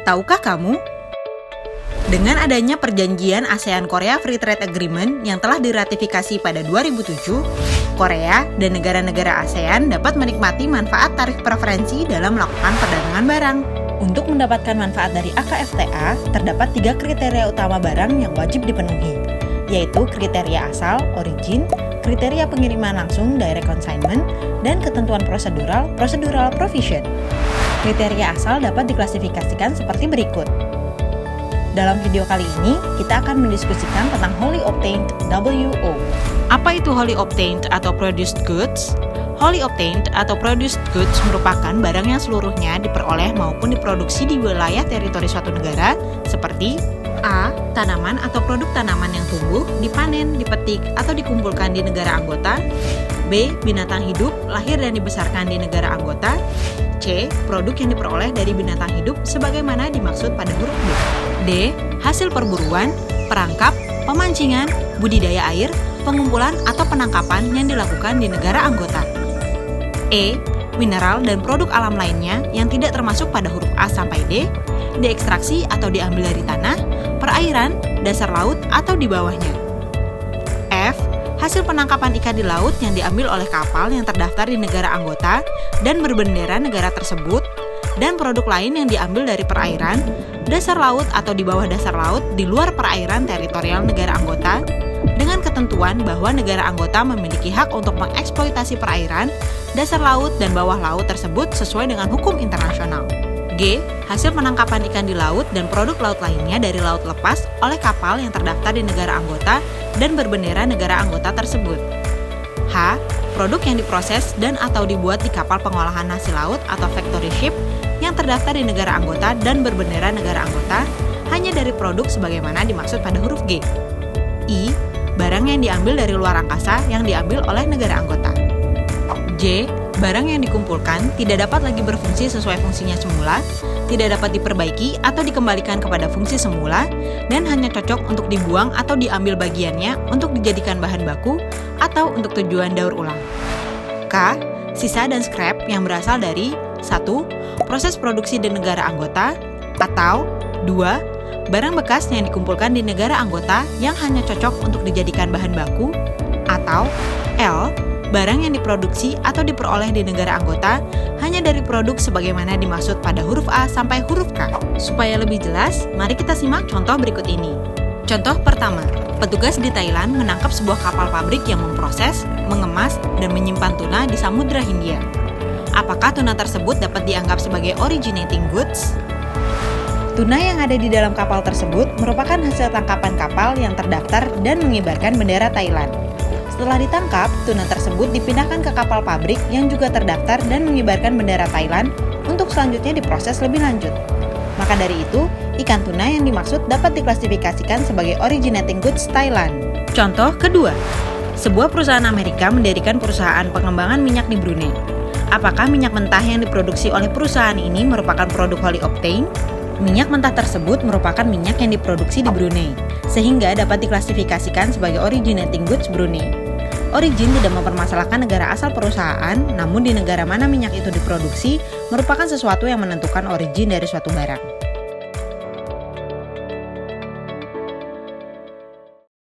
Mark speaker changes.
Speaker 1: Tahukah kamu? Dengan adanya perjanjian ASEAN-Korea Free Trade Agreement yang telah diratifikasi pada 2007, Korea dan negara-negara ASEAN dapat menikmati manfaat tarif preferensi dalam melakukan perdagangan barang. Untuk mendapatkan manfaat dari AKFTA, terdapat 3 kriteria utama barang yang wajib dipenuhi, yaitu kriteria asal, origin, kriteria pengiriman langsung, direct consignment, dan ketentuan prosedural provision. Kriteria asal dapat diklasifikasikan seperti berikut. Dalam video kali ini, kita akan mendiskusikan tentang wholly obtained WO. Apa itu wholly obtained atau produced goods? Wholly obtained atau produced goods merupakan barang yang seluruhnya diperoleh maupun diproduksi di wilayah teritori suatu negara, seperti A. Tanaman atau produk tanaman yang tumbuh, dipanen, dipetik, atau dikumpulkan di negara anggota. B. Binatang hidup, lahir dan dibesarkan di negara anggota. C. Produk yang diperoleh dari binatang hidup sebagaimana dimaksud pada huruf B. D. Hasil perburuan, perangkap, pemancingan, budidaya air, pengumpulan atau penangkapan yang dilakukan di negara anggota. E. Mineral dan produk alam lainnya yang tidak termasuk pada huruf A sampai D, diekstraksi atau diambil dari tanah, perairan, dasar laut atau di bawahnya. F. Hasil penangkapan ikan di laut yang diambil oleh kapal yang terdaftar di negara anggota dan berbendera negara tersebut, dan produk lain yang diambil dari perairan, dasar laut atau di bawah dasar laut di luar perairan teritorial negara anggota, dengan ketentuan bahwa negara anggota memiliki hak untuk mengeksploitasi perairan, dasar laut, dan bawah laut tersebut sesuai dengan hukum internasional. G. Hasil penangkapan ikan di laut dan produk laut lainnya dari laut lepas oleh kapal yang terdaftar di negara anggota dan berbendera negara anggota tersebut. H. Produk yang diproses dan atau dibuat di kapal pengolahan hasil laut atau factory ship yang terdaftar di negara anggota dan berbendera negara anggota hanya dari produk sebagaimana dimaksud pada huruf G. I. Barang yang diambil dari luar angkasa yang diambil oleh negara anggota. J. Barang yang dikumpulkan tidak dapat lagi berfungsi sesuai fungsinya semula, tidak dapat diperbaiki atau dikembalikan kepada fungsi semula, dan hanya cocok untuk dibuang atau diambil bagiannya untuk dijadikan bahan baku atau untuk tujuan daur ulang. K. Sisa dan scrap yang berasal dari 1. Proses produksi di negara anggota, atau 2. Barang bekas yang dikumpulkan di negara anggota yang hanya cocok untuk dijadikan bahan baku, atau L. Barang yang diproduksi atau diperoleh di negara anggota hanya dari produk sebagaimana dimaksud pada huruf A sampai huruf K. Supaya lebih jelas, mari kita simak contoh berikut ini. Contoh pertama, petugas di Thailand menangkap sebuah kapal pabrik yang memproses, mengemas, dan menyimpan tuna di Samudra Hindia. Apakah tuna tersebut dapat dianggap sebagai originating goods? Tuna yang ada di dalam kapal tersebut merupakan hasil tangkapan kapal yang terdaftar dan mengibarkan bendera Thailand. Setelah ditangkap, tuna tersebut dipindahkan ke kapal pabrik yang juga terdaftar dan mengibarkan bendera Thailand untuk selanjutnya diproses lebih lanjut. Maka dari itu, ikan tuna yang dimaksud dapat diklasifikasikan sebagai originating goods Thailand. Contoh kedua, sebuah perusahaan Amerika mendirikan perusahaan pengembangan minyak di Brunei. Apakah minyak mentah yang diproduksi oleh perusahaan ini merupakan produk wholly obtained? Minyak mentah tersebut merupakan minyak yang diproduksi di Brunei, sehingga dapat diklasifikasikan sebagai originating goods Brunei. Origin tidak mempermasalahkan negara asal perusahaan, namun di negara mana minyak itu diproduksi merupakan sesuatu yang menentukan origin dari suatu barang.